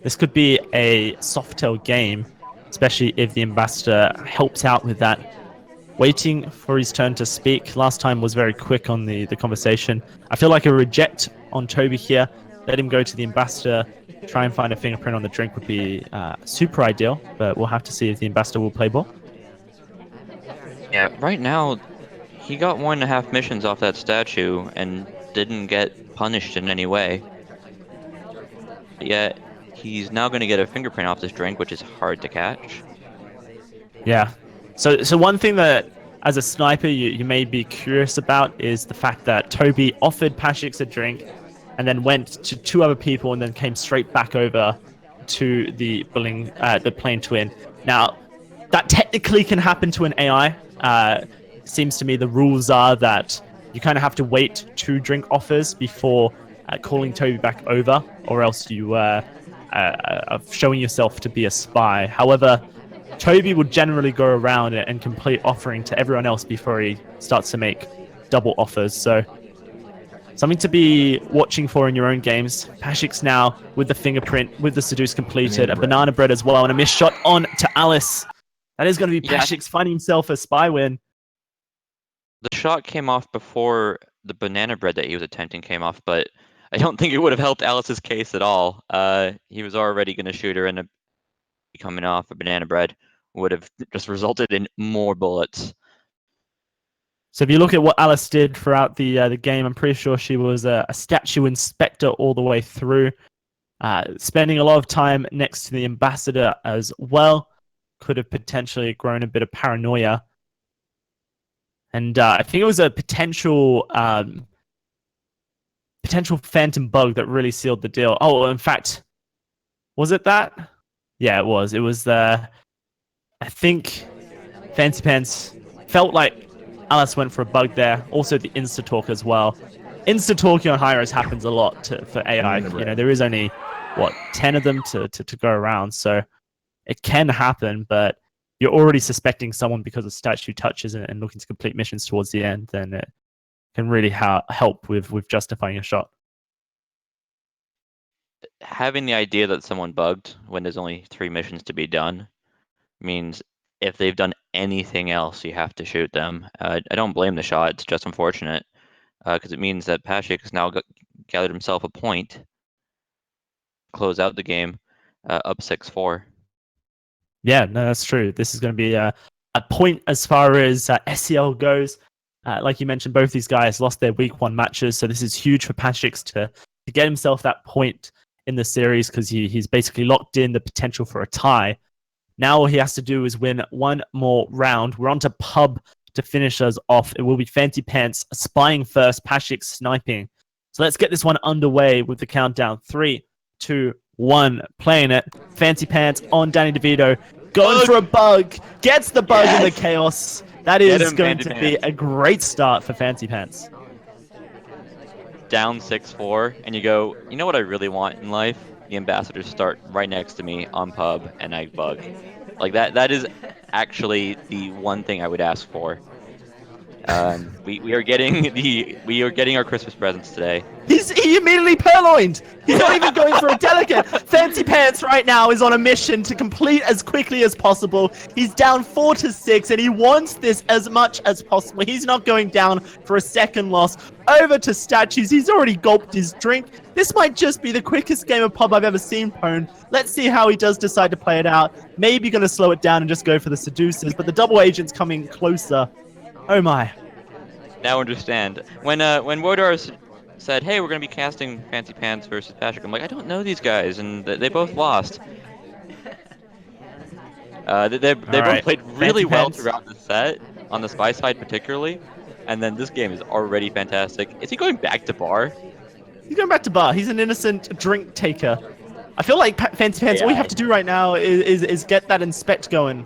This could be a Softail game, especially if the ambassador helps out with that. Waiting for his turn to speak. Last time was very quick on the conversation. I feel like a reject on Toby here. Let him go to the ambassador. Try and find a fingerprint on the drink would be super ideal, but we'll have to see if the ambassador will play ball. Yeah, right now, he got 1.5 missions off that statue and didn't get punished in any way. Yet, he's now going to get a fingerprint off this drink, which is hard to catch. Yeah. So one thing that, as a sniper, you may be curious about is the fact that Toby offered Pashix a drink and then went to 2 other people and then came straight back over to the plane twin. Now, that technically can happen to an AI. Seems to me the rules are that you kind of have to wait 2 drink offers before calling Toby back over, or else you are showing yourself to be a spy. However, Toby will generally go around and complete offering to everyone else before he starts to make double offers. So something to be watching for in your own games. Pashix now with the fingerprint, with the seduce completed, a banana bread as well, and a missed shot on to Alice. That is going to be Pashix finding himself a spy win. The shot came off before the banana bread that he was attempting came off, but I don't think it would have helped Alice's case at all. He was already going to shoot her, and coming off a banana bread would have just resulted in more bullets. So if you look at what Alice did throughout the game, I'm pretty sure she was a statue inspector all the way through, spending a lot of time next to the ambassador as well. Could have potentially grown a bit of paranoia. And I think it was a potential potential phantom bug that really sealed the deal. Oh, in fact, was it that? Yeah, it was. It was the. I think Fancypants felt like Alice went for a bug there. Also, the insta talk as well. Insta talking on high res happens a lot for AI. You know, there is only 10 of them to go around, so it can happen. But you're already suspecting someone because of statue touches and looking to complete missions towards the end. Then it can really help with justifying a shot. Having the idea that someone bugged when there's only 3 missions to be done means if they've done anything else, you have to shoot them. I don't blame the shot. It's just unfortunate because it means that Pash1k has now gathered himself a point, close out the game, up 6-4. Yeah, no, that's true. This is going to be a point as far as SEL goes. Like you mentioned, both these guys lost their week 1 matches, so this is huge for Pash1k to get himself that point in the series because he's basically locked in the potential for a tie. Now all he has to do is win 1 more round. We're on to pub to finish us off. It will be Fancypants spying first, Pash1k sniping. So let's get this one underway with the countdown. 3, 2, 1. Playing it. Fancypants on Danny DeVito. Going for a bug. Gets the bug in the chaos. That is going to be a great start for Fancypants. Down 6-4, and you go, you know what I really want in life? The ambassadors start right next to me on pub, and I bug. Like that is actually the one thing I would ask for. We are getting our Christmas presents today. He immediately purloined. He's not even going for a delicate. Fancypants right now is on a mission to complete as quickly as possible. He's down 4-6, and he wants this as much as possible. He's not going down for a second loss. Over to statues. He's already gulped his drink. This might just be the quickest game of pub I've ever seen, Pone. Let's see how he does decide to play it out. Maybe going to slow it down and just go for the seducers, but the double agent's coming closer. Oh my. Now understand. When Wodar said, hey, we're going to be casting Fancypants versus Pash1k, I'm like, I don't know these guys, and they both lost. They both played really well throughout the set, on the spy side particularly, and then this game is already fantastic. Is he going back to bar? He's going back to bar. He's an innocent drink taker. I feel like Fancypants, all you have to do right now is get that inspect going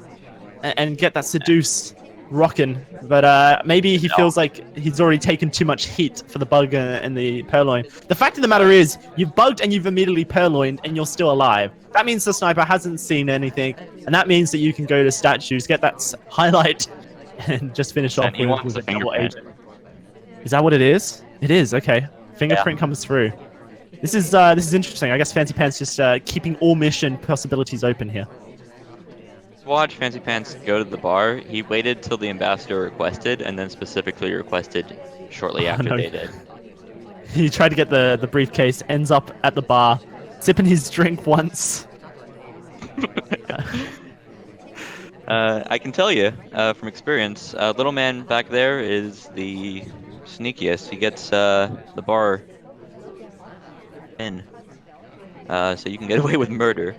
and get that seduce rocking. But maybe he feels like he's already taken too much heat for the bug and the purloin. The fact of the matter is, you've bugged and you've immediately purloined and you're still alive. That means the sniper hasn't seen anything, and that means that you can go to statues, get that highlight, and just finish off with a double agent. Is that what it is? It is, okay. Fingerprint comes through. This is interesting. I guess Fancypants just keeping all mission possibilities open here. Watch Fancypants go to the bar. He waited till the ambassador requested, and then specifically requested shortly after they did. He tried to get the briefcase, ends up at the bar, sipping his drink once. I can tell you from experience, little man back there is the sneakiest. He gets the bar in, so you can get away with murder.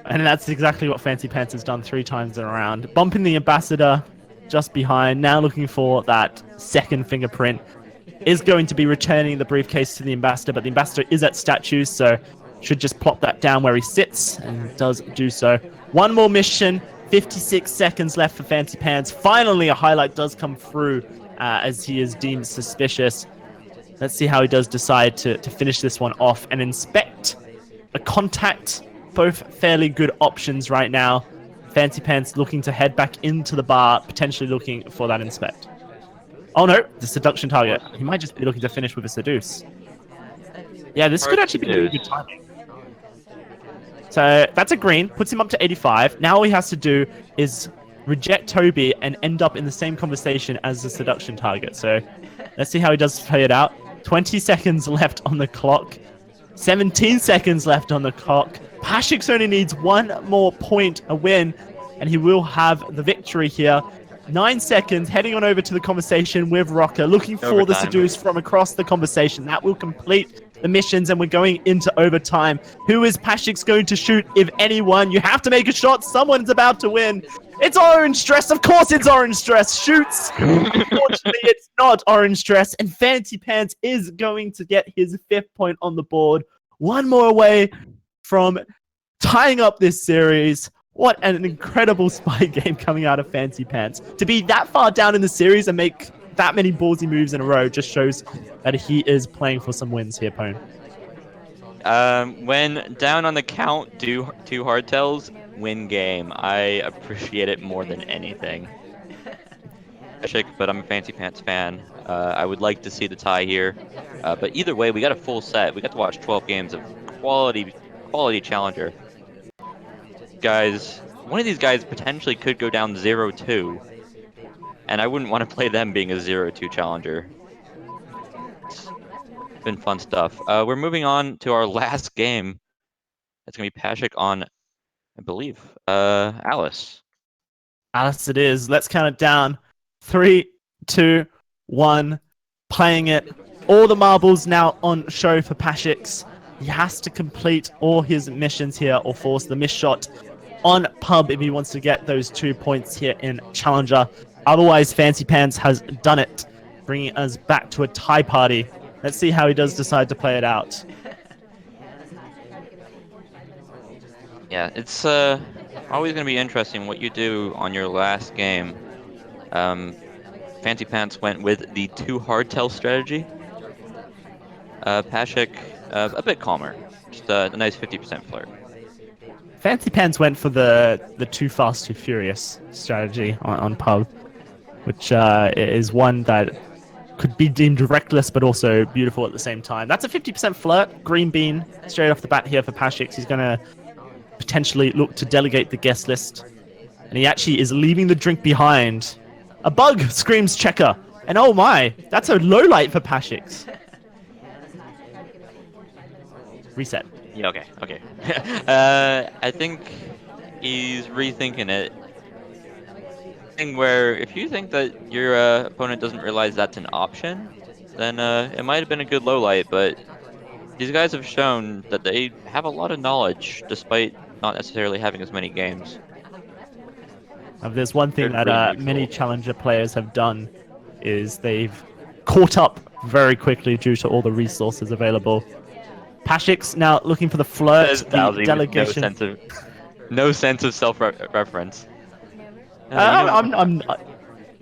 And that's exactly what Fancypants has done 3 times in a round. Bumping the ambassador just behind, now looking for that second fingerprint. Is going to be returning the briefcase to the ambassador, but the ambassador is at statues, so should just plop that down where he sits, and does do so. 1 more mission, 56 seconds left for Fancypants. Finally, a highlight does come through as he is deemed suspicious. Let's see how he does decide to finish this one off and inspect a contact. Both fairly good options right now. Fancypants looking to head back into the bar, potentially looking for that inspect. Oh no, the seduction target. He might just be looking to finish with a seduce. Yeah, this could actually be really good timing. So that's a green, puts him up to 85. Now all he has to do is reject Toby and end up in the same conversation as the seduction target. So let's see how he does play it out. 20 seconds left on the clock. 17 seconds left on the clock. Pash1k only needs 1 more point, a win, and he will have the victory here. 9 seconds, heading on over to the conversation with Rocker, looking for the seduce from across the conversation. That will complete the missions, and we're going into overtime. Who is Pash1k going to shoot? If anyone, you have to make a shot. Someone's about to win. It's Orange Stress. Of course it's Orange Stress. Shoots. Unfortunately, it's not Orange Stress. And Fancypants is going to get his 5th point on the board. One more away from tying up this series. What an incredible spy game coming out of Fancypants. To be that far down in the series and make that many ballsy moves in a row just shows that he is playing for some wins here, Pone. When down on the count, do 2 hardtails, win game. I appreciate it more than anything. But I'm a Fancypants fan. I would like to see the tie here. But either way, we got a full set. We got to watch 12 games of quality challenger. Guys, one of these guys potentially could go down 0-2. And I wouldn't want to play them being a 0-2 challenger. It's been fun stuff. We're moving on to our last game. It's going to be Pash1k on, I believe, Alice. Alice it is. Let's count it down. 3, 2, 1. Playing it. All the marbles now on show for Pash1k. He has to complete all his missions here or force the miss shot on pub if he wants to get those 2 points here in Challenger. Otherwise, Fancypants has done it, bringing us back to a tie party. Let's see how he does decide to play it out. Yeah, it's always going to be interesting what you do on your last game. Fancypants went with the 2 hardtail strategy. Pash1k, a bit calmer. Just a nice 50% flirt. Fancypants went for the too fast, too furious strategy on pub, which is one that could be deemed reckless but also beautiful at the same time. That's a 50% flirt. Green bean straight off the bat here for Pash1k. He's going to potentially look to delegate the guest list. And he actually is leaving the drink behind. A bug screams checker. And oh my, that's a low light for Pash1k. Reset. Yeah, okay. I think he's rethinking it. Where if you think that your opponent doesn't realize that's an option, then it might have been a good low light, but these guys have shown that they have a lot of knowledge despite not necessarily having as many games. There's one thing They're that really many cool. Challenger players have done is they've caught up very quickly due to all the resources available. Pash1k's now looking for the flirt, Says the Dowsy with delegation. no sense of self-reference. I'm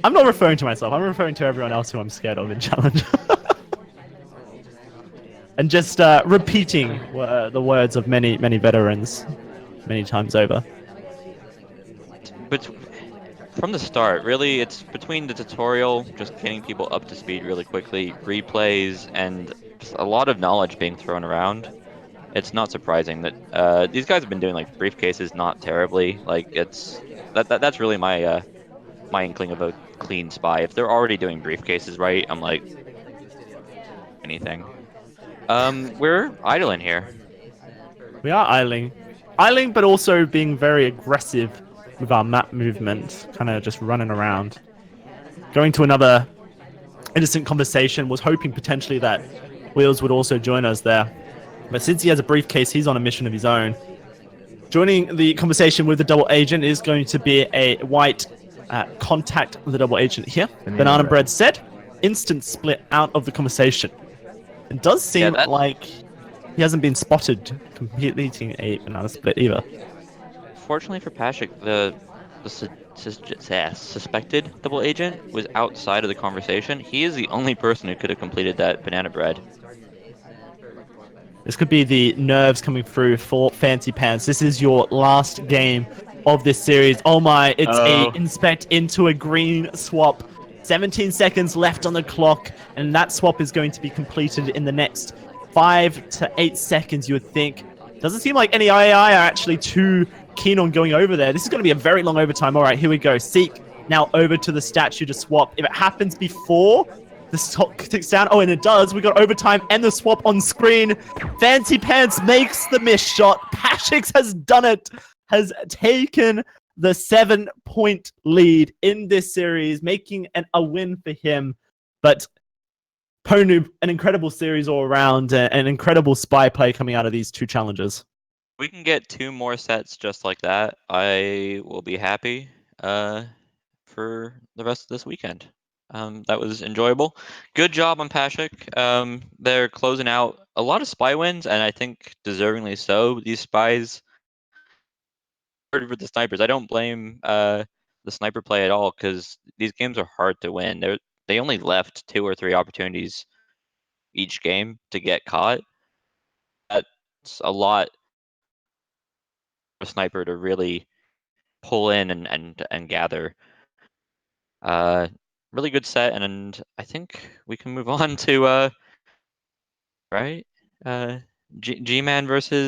not referring to myself. I'm referring to everyone else who I'm scared of in Challenger. And just repeating the words of many veterans many times over. But from the start, really, it's between the tutorial, just getting people up to speed really quickly, replays, and just a lot of knowledge being thrown around. It's not surprising that these guys have been doing like briefcases not terribly. Like that's really my my inkling of a clean spy. If they're already doing briefcases right, I'm like anything. We're idling here. We are idling, but also being very aggressive with our map movement, kind of just running around. Going to another innocent conversation, was hoping potentially that Wheels would also join us there. But since he has a briefcase, he's on a mission of his own. Joining the conversation with the double agent is going to be a white contact with the double agent here. Banana Bread said, instant split out of the conversation. It does seem like he hasn't been spotted completing a banana split either. Fortunately for Pash1k, the suspected double agent was outside of the conversation. He is the only person who could have completed that banana bread. This could be the nerves coming through for Fancypants. This is your last game of this series. Oh my, it's a inspect into a green swap. 17 seconds left on the clock, and that swap is going to be completed in the next 5 to 8 seconds, you would think. Doesn't seem like any AI are actually too keen on going over there. This is going to be a very long overtime. All right, here we go. Seek now over to the statue to swap. If it happens before the stock ticks down, oh, and it does. We got overtime and the swap on screen. Fancypants makes the miss shot. Pash1k has done it, has taken the 7-point lead in this series, making a win for him. But Ponu, an incredible series all around, an incredible spy play coming out of these two challenges. We can get 2 more sets just like that. I will be happy for the rest of this weekend. That was enjoyable. Good job on Pash1k. They're closing out a lot of spy wins, and I think deservingly so. These spies for the snipers. I don't blame the sniper play at all because these games are hard to win. They only left 2 or 3 opportunities each game to get caught. That's a lot for a sniper to really pull in and gather. Really good set, and I think we can move on to right? G-Man versus